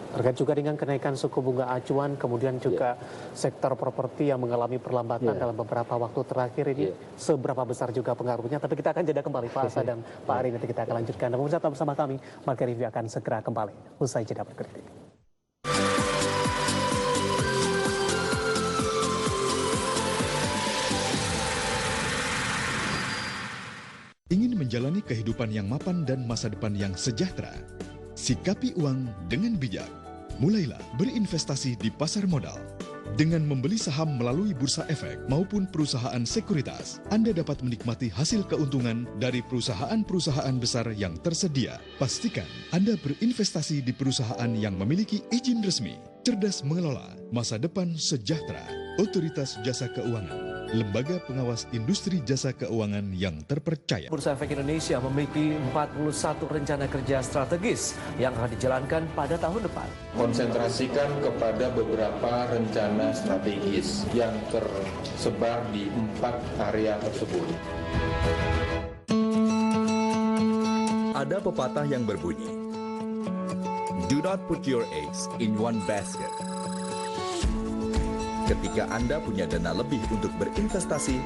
Terkait juga dengan kenaikan suku bunga acuan, kemudian juga sektor properti yang mengalami perlambatan dalam beberapa waktu terakhir ini, seberapa besar juga pengaruhnya? Tapi kita akan jeda kembali Pak Asa dan Pak Ari, nanti kita akan lanjutkan. Dan pemirsa, bersama kami, Market Review akan segera kembali usai jeda berikut ini. Ingin menjalani kehidupan yang mapan dan masa depan yang sejahtera? Sikapi uang dengan bijak. Mulailah berinvestasi di pasar modal. Dengan membeli saham melalui bursa efek maupun perusahaan sekuritas, Anda dapat menikmati hasil keuntungan dari perusahaan-perusahaan besar yang tersedia. Pastikan Anda berinvestasi di perusahaan yang memiliki izin resmi. Cerdas mengelola, masa depan sejahtera. Otoritas Jasa Keuangan, lembaga pengawas industri jasa keuangan yang terpercaya. Bursa Efek Indonesia memiliki 41 rencana kerja strategis yang akan dijalankan pada tahun depan. Konsentrasikan kepada beberapa rencana strategis yang tersebar di 4 area tersebut. Ada pepatah yang berbunyi, "Do not put your eggs in one basket." Ketika Anda punya dana lebih untuk berinvestasi,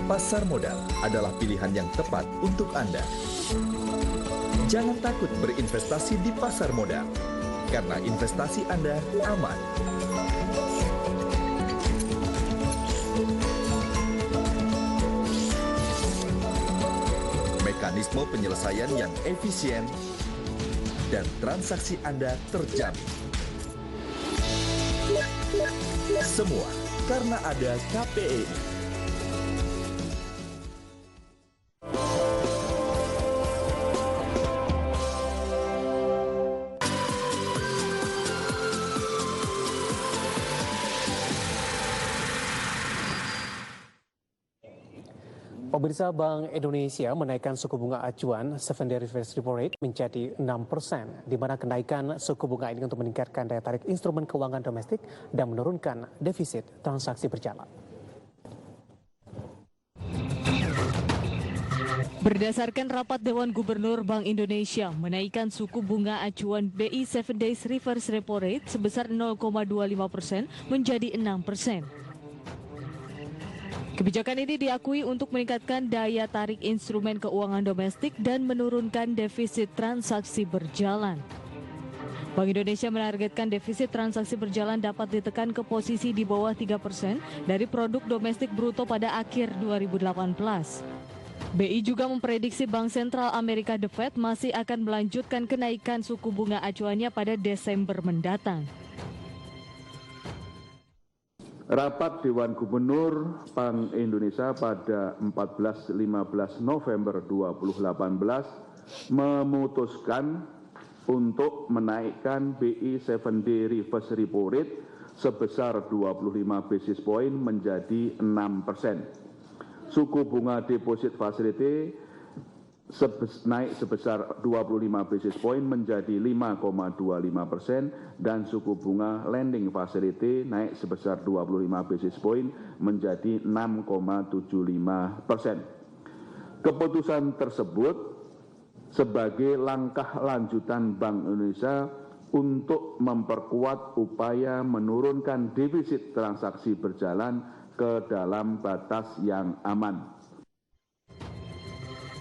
pasar modal adalah pilihan yang tepat untuk Anda. Jangan takut berinvestasi di pasar modal, karena investasi Anda aman. Mekanisme penyelesaian yang efisien dan transaksi Anda terjamin. Semua karena ada KPEI. Pemirsa, Bank Indonesia menaikkan suku bunga acuan 7-day reverse repo rate menjadi 6%, di mana kenaikan suku bunga ini untuk meningkatkan daya tarik instrumen keuangan domestik dan menurunkan defisit transaksi berjalan. Berdasarkan rapat Dewan Gubernur Bank Indonesia menaikkan suku bunga acuan BI 7 days reverse repo rate sebesar 0,25% menjadi 6%. Kebijakan ini diakui untuk meningkatkan daya tarik instrumen keuangan domestik dan menurunkan defisit transaksi berjalan. Bank Indonesia menargetkan defisit transaksi berjalan dapat ditekan ke posisi di bawah 3% dari produk domestik bruto pada akhir 2018. BI juga memprediksi Bank Sentral Amerika The Fed masih akan melanjutkan kenaikan suku bunga acuannya pada Desember mendatang. Rapat Dewan Gubernur Bank Indonesia pada 14-15 November 2018 memutuskan untuk menaikkan BI 7-day reverse repo rate sebesar 25 basis point menjadi 6%. Suku bunga deposit facility naik sebesar 25 basis point menjadi 5,25% dan suku bunga lending facility naik sebesar 25 basis point menjadi 6,75%. Keputusan tersebut sebagai langkah lanjutan Bank Indonesia untuk memperkuat upaya menurunkan defisit transaksi berjalan ke dalam batas yang aman.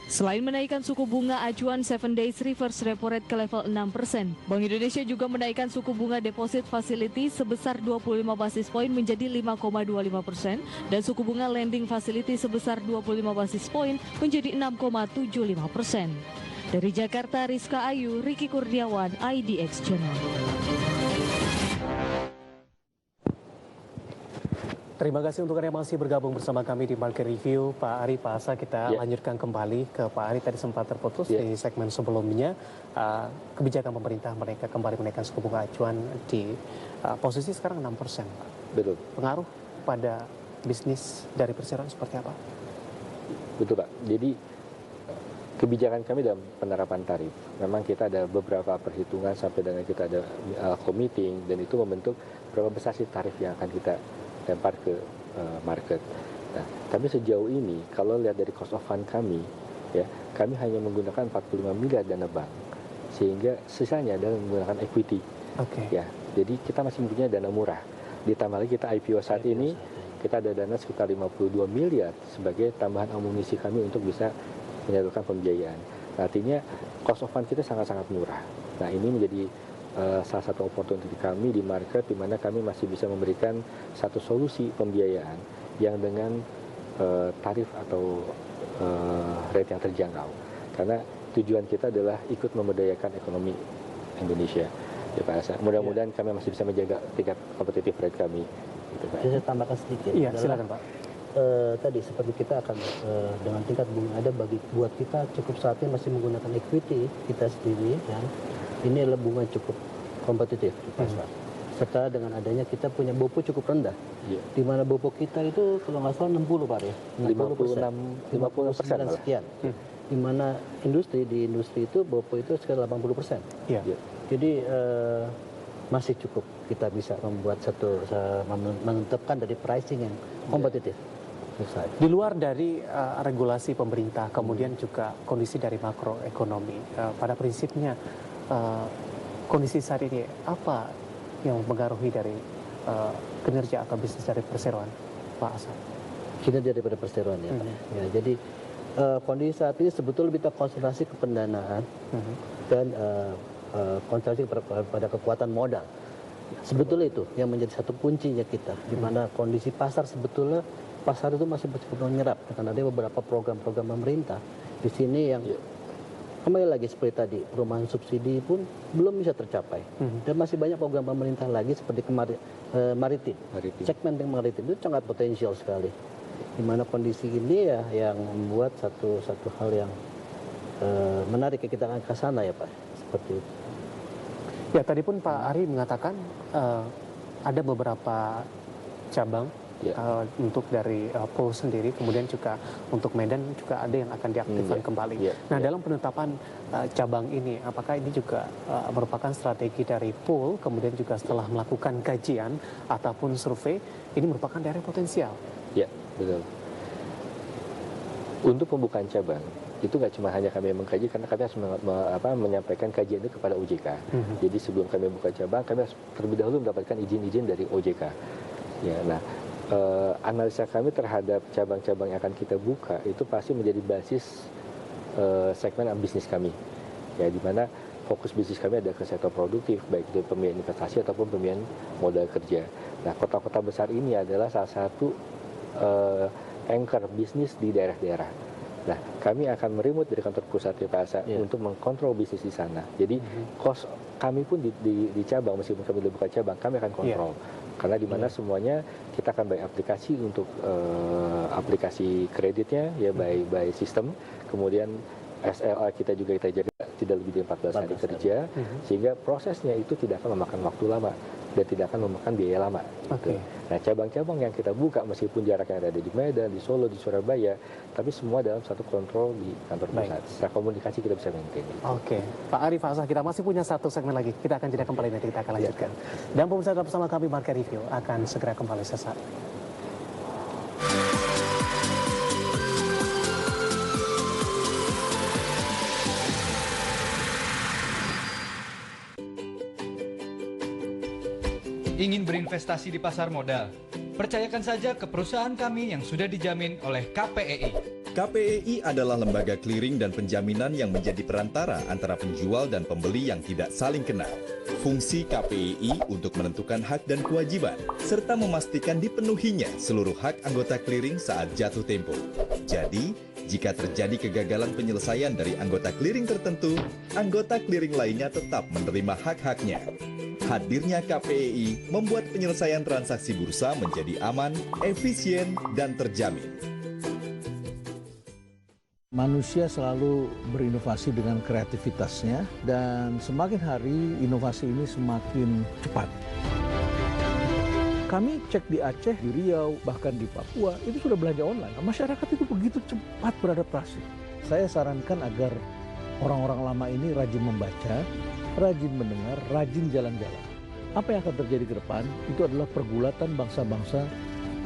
Selain menaikkan suku bunga acuan 7 days reverse repo rate ke level 6%, Bank Indonesia juga menaikkan suku bunga deposit facility sebesar 25 basis point menjadi 5,25% dan suku bunga lending facility sebesar 25 basis point menjadi 6,75%. Dari Jakarta, Rizka Ayu, Riki Kurniawan, IDX Channel. Terima kasih untuk Anda yang masih bergabung bersama kami di Market Review. Pak Ari, Pak Asa, kita lanjutkan kembali ke Pak Ari. Tadi sempat terputus di segmen sebelumnya. Kebijakan pemerintah mereka kembali menaikkan suku bunga acuan di posisi sekarang 6%. Pak. Betul. Pengaruh pada bisnis dari perseroan seperti apa? Betul, Pak. Jadi kebijakan kami dalam penerapan tarif, memang kita ada beberapa perhitungan sampai dengan kita ada committing dan itu membentuk berapa besar sih tarif yang akan kita lempar ke market. Nah, tapi sejauh ini kalau lihat dari cost of fund kami, ya kami hanya menggunakan 45 miliar dana bank, sehingga sisanya adalah menggunakan equity. Ya, jadi kita masih mempunyai dana murah. Ditambah lagi kita IPO saat ini, kita ada dana sekitar 52 miliar sebagai tambahan amunisi kami untuk bisa menyalurkan pembiayaan. Nah, artinya cost of fund kita sangat-sangat murah. Nah, ini menjadi salah satu opportunity kami di market di mana kami masih bisa memberikan satu solusi pembiayaan yang dengan tarif atau rate yang terjangkau. Karena tujuan kita adalah ikut memberdayakan ekonomi Indonesia. Ya, Pak Asa. Mudah-mudahan kami masih bisa menjaga tingkat kompetitif rate kami. Gitu, Pak. Saya tambahkan sedikit. Iya, silakan Pak. Tadi seperti kita akan dengan tingkat bunga ada buat kita cukup saat ini masih menggunakan equity kita sendiri dan ini adalah bunga cukup kompetitif di pasar. Serta dengan adanya kita punya BOPO cukup rendah. Di mana BOPO kita itu kalau nggak salah 60 Pak ya. 56% sekian. Di mana di industri itu BOPO itu sekitar 80%. Jadi masih cukup kita bisa membuat menetapkan dari pricing yang kompetitif. Di luar dari regulasi pemerintah, kemudian juga kondisi dari makroekonomi, pada prinsipnya kondisi saat ini apa yang mempengaruhi dari kinerja atau bisnis dari perseroan, Pak Asa? Kinerja daripada perseroan ya, Pak. Ya, jadi kondisi saat ini sebetulnya kita konsentrasi ke pendanaan dan konsentrasi pada kekuatan modal. Sebetulnya itu yang menjadi satu kuncinya kita, di mana kondisi pasar sebetulnya pasar itu masih cukup menyerap karena ada beberapa program-program pemerintah di sini yang kembali lagi seperti tadi perumahan subsidi pun belum bisa tercapai dan masih banyak program pemerintah lagi seperti maritim. Segmen maritim itu sangat potensial sekali di mana kondisi ini ya yang membuat satu hal yang menarik kita ke sana ya Pak, seperti itu. Ya, tadi pun Pak Ari mengatakan ada beberapa cabang untuk dari Pool sendiri, kemudian juga untuk Medan juga ada yang akan diaktifkan kembali. Nah, dalam penetapan cabang ini, apakah ini juga merupakan strategi dari Pool, kemudian juga setelah melakukan kajian ataupun survei, ini merupakan daerah potensial? Ya, betul. Untuk pembukaan cabang, itu nggak cuma hanya kami yang mengkaji, karena kami harus menyampaikan kajian itu kepada OJK. Jadi sebelum kami buka cabang, kami harus terlebih dahulu mendapatkan izin-izin dari OJK. Ya, nah, analisa kami terhadap cabang-cabang yang akan kita buka itu pasti menjadi basis segmen bisnis kami. Ya, di mana fokus bisnis kami ada ke sektor produktif, baik itu pembiayaan investasi ataupun pembiayaan modal kerja. Nah, kota-kota besar ini adalah salah satu anchor bisnis di daerah-daerah. Nah, kami akan meremote dari kantor pusat PASA untuk mengkontrol bisnis di sana. Jadi, cost kami pun di cabang, meskipun kami sudah buka cabang, kami akan kontrol. Karena di mana semuanya kita akan by aplikasi untuk aplikasi kreditnya, ya by sistem. Kemudian SLA kita jaga tidak lebih dari 14 hari kerja, sehingga prosesnya itu tidak akan memakan waktu lama. dan tidak akan memakan biaya lama. Oke. Nah, cabang-cabang yang kita buka meskipun jaraknya ada di Medan, di Solo, di Surabaya, tapi semua dalam satu kontrol di kantor pusat. Secara komunikasi kita bisa maintain. Oke, Pak Ari, Pak Asah, kita masih punya satu segmen lagi. Kita akan jeda kembali, nanti kita akan lanjutkan. Dan pemirsa tetap bersama kami, Market Review akan segera kembali sesaat. Ingin berinvestasi di pasar modal? Percayakan saja ke perusahaan kami yang sudah dijamin oleh KPEI. KPEI adalah lembaga clearing dan penjaminan yang menjadi perantara antara penjual dan pembeli yang tidak saling kenal. Fungsi KPEI untuk menentukan hak dan kewajiban, serta memastikan dipenuhinya seluruh hak anggota clearing saat jatuh tempo. Jadi, jika terjadi kegagalan penyelesaian dari anggota clearing tertentu, anggota clearing lainnya tetap menerima hak-haknya. Hadirnya KPEI membuat penyelesaian transaksi bursa menjadi aman, efisien, dan terjamin. Manusia selalu berinovasi dengan kreativitasnya dan semakin hari inovasi ini semakin cepat. Kami cek di Aceh, di Riau, bahkan di Papua itu sudah belanja online. Masyarakat itu begitu cepat beradaptasi. Saya sarankan agar orang-orang lama ini rajin membaca, rajin mendengar, rajin jalan-jalan. Apa yang akan terjadi ke depan itu adalah pergulatan bangsa-bangsa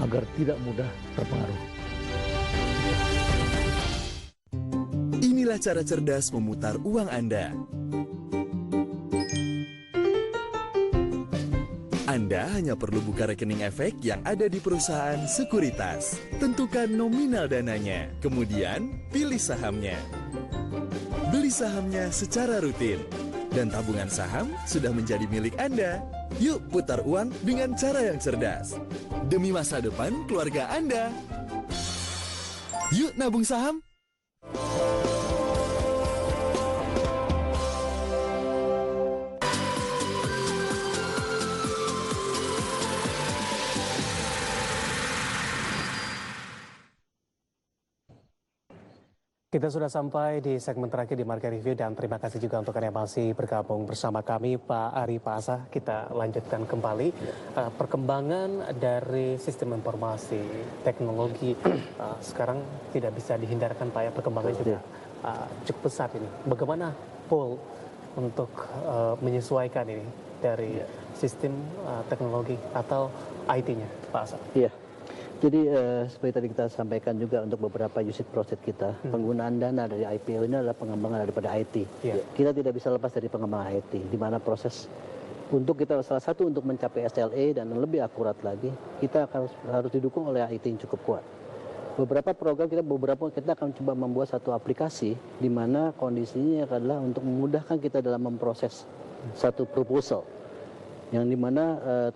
agar tidak mudah terpengaruh. Inilah cara cerdas memutar uang Anda. Anda hanya perlu buka rekening efek yang ada di perusahaan sekuritas. Tentukan nominal dananya, kemudian pilih sahamnya. Beli sahamnya secara rutin. Dan tabungan saham sudah menjadi milik Anda. Yuk putar uang dengan cara yang cerdas. Demi masa depan keluarga Anda. Yuk nabung saham. Kita sudah sampai di segmen terakhir di Market Review dan terima kasih juga untuk Anda yang masih bergabung bersama kami, Pak Ari, Pak Asah. Kita lanjutkan kembali perkembangan dari sistem informasi teknologi sekarang tidak bisa dihindarkan, Pak, ya, perkembangan juga cukup pesat ini. Bagaimana Pol untuk menyesuaikan ini dari sistem teknologi atau IT-nya, Pak Asah? Iya. Jadi seperti tadi kita sampaikan juga untuk beberapa usage process kita, penggunaan dana dari IPO ini adalah pengembangan daripada IT. Kita tidak bisa lepas dari pengembangan IT, di mana proses untuk kita salah satu untuk mencapai SLA dan lebih akurat lagi, kita harus didukung oleh IT yang cukup kuat. Beberapa kita akan coba membuat satu aplikasi di mana kondisinya adalah untuk memudahkan kita dalam memproses satu proposal. Yang dimana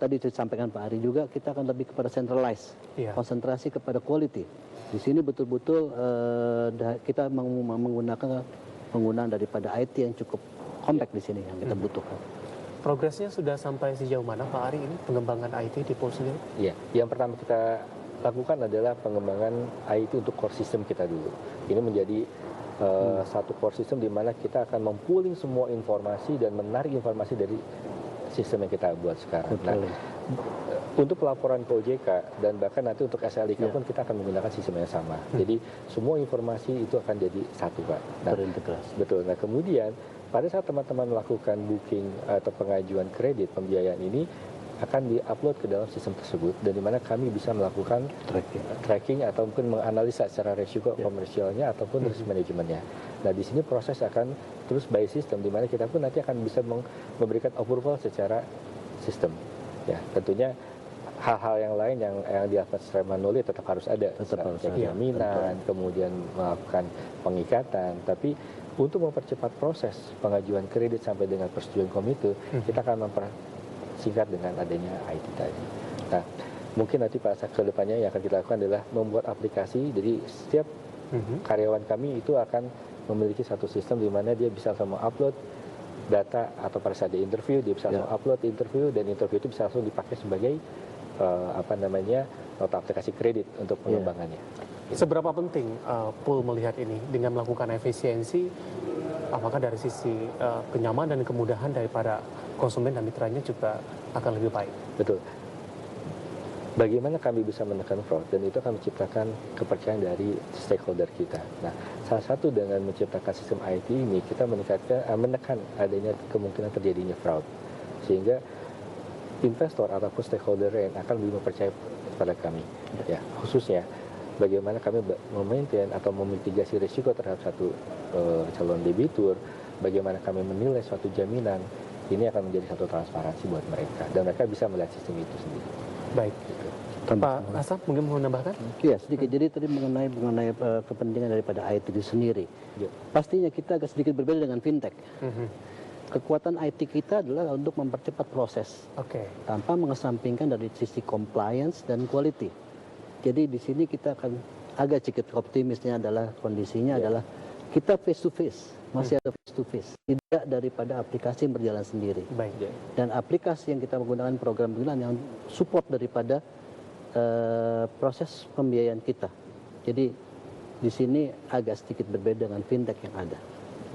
tadi disampaikan Pak Ari juga, kita akan lebih kepada centralized, konsentrasi kepada quality. Di sini betul-betul kita menggunakan penggunaan daripada IT yang cukup kompak di sini yang kita butuhkan. Progresnya sudah sampai sejauh mana, Pak Ari, ini pengembangan IT di Pol sendiri? Iya, yang pertama kita lakukan adalah pengembangan IT untuk core system kita dulu. Ini menjadi satu core system di mana kita akan mempooling semua informasi dan menarik informasi dari sistem yang kita buat sekarang. Nah, untuk pelaporan ke OJK dan bahkan nanti untuk SLIK pun kita akan menggunakan sistem yang sama. Jadi semua informasi itu akan jadi satu, Pak. Nah, terintegrasi. Betul. Nah, kemudian pada saat teman-teman melakukan booking atau pengajuan kredit pembiayaan ini akan di-upload ke dalam sistem tersebut dan di mana kami bisa melakukan tracking ataupun menganalisa secara resiko komersialnya ataupun risk manajemennya. Nah, di sini proses akan terus by system di mana kita pun nanti akan bisa memberikan approval secara sistem. Ya, tentunya hal-hal yang lain yang dilakukan secara manual tetap harus ada, jaminan, kemudian melakukan pengikatan, tapi untuk mempercepat proses pengajuan kredit sampai dengan persetujuan komite, kita akan mempersingkat dengan adanya IT tadi. Nah, mungkin nanti Pak ke depannya yang akan kita lakukan adalah membuat aplikasi, jadi setiap karyawan kami itu akan memiliki satu sistem di mana dia bisa langsung upload data atau pada saat dia interview, dia bisa langsung upload interview dan interview itu bisa langsung dipakai sebagai nota aplikasi kredit untuk pengembangannya. Seberapa penting Pol melihat ini dengan melakukan efisiensi, apakah dari sisi kenyamanan dan kemudahan daripada konsumen dan mitranya juga akan lebih baik. Betul. Bagaimana kami bisa menekan fraud, dan itu akan menciptakan kepercayaan dari stakeholder kita. Nah, salah satu dengan menciptakan sistem IT ini, kita menekan adanya kemungkinan terjadinya fraud. Sehingga investor ataupun stakeholder yang akan lebih mempercayai kepada kami. Ya, khususnya bagaimana kami memaintain atau memitigasi risiko terhadap satu calon debitur, bagaimana kami menilai suatu jaminan, ini akan menjadi satu transparansi buat mereka. Dan mereka bisa melihat sistem itu sendiri. Baik. Pak Asaf mungkin mau menambahkan? Iya, sedikit. Jadi tadi mengenai kepentingan daripada IT itu sendiri. Pastinya kita agak sedikit berbeda dengan fintech. Kekuatan IT kita adalah untuk mempercepat proses. Tanpa mengesampingkan dari sisi compliance dan quality. Jadi di sini kita akan agak sedikit optimisnya adalah kondisinya adalah kita face to face, masih ada face to face, tidak daripada aplikasi yang berjalan sendiri. Dan aplikasi yang kita menggunakan program yang support daripada proses pembiayaan kita. Jadi di sini agak sedikit berbeda dengan fintech yang ada.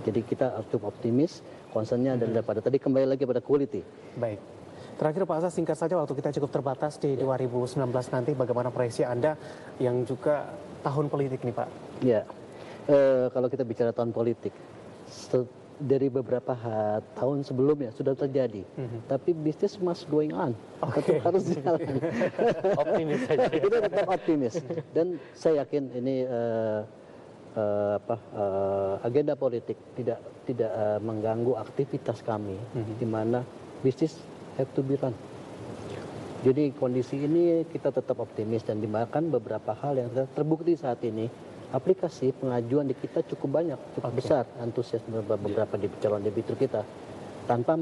Jadi kita cukup optimis, concernnya daripada tadi kembali lagi pada quality. Baik. Terakhir Pak Asaf, singkat saja, waktu kita cukup terbatas di 2019 nanti, bagaimana proyeksi Anda yang juga tahun politik nih Pak? Ya, kalau kita bicara tahun politik, dari beberapa tahun sebelumnya sudah terjadi, tapi bisnis must going on, tetap harus jalan. Optimis saja. Kita tetap optimis, dan saya yakin ini agenda politik tidak mengganggu aktivitas kami, di mana bisnis have to be run. Jadi kondisi ini kita tetap optimis, dan dimakan beberapa hal yang terbukti saat ini. Aplikasi pengajuan di kita cukup banyak, cukup besar antusias beberapa di calon debitur kita. Tanpa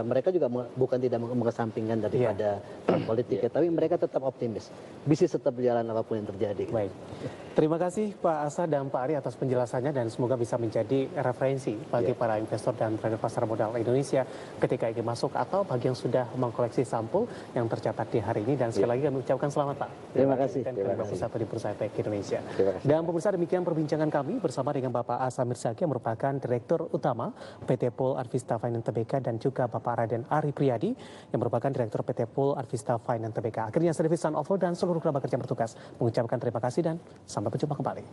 mereka juga bukan tidak mengesampingkan daripada politik, tapi mereka tetap optimis. Bisnis tetap berjalan apapun yang terjadi. Baik. Terima kasih Pak Asa dan Pak Ari atas penjelasannya, dan semoga bisa menjadi referensi bagi para investor dan trader pasar modal Indonesia ketika ingin masuk atau bagi yang sudah mengkoleksi sampul yang tercatat di hari ini. Dan sekali lagi kami ucapkan selamat Pak. Terima kasih. Dan bersatu di Bursa Efek Indonesia. Dan pemirsa, demikian perbincangan kami bersama dengan Bapak Asa Mirzaki yang merupakan Direktur Utama PT Pool Arvista Finance Tbk, dan juga Bapak Raden Ari Priyadi yang merupakan Direktur PT Pool Arvista Finance Tbk. Akhirnya saya David Son Oval dan seluruh kerabat kerja bertugas mengucapkan terima kasih dan sampai berjumpa kembali.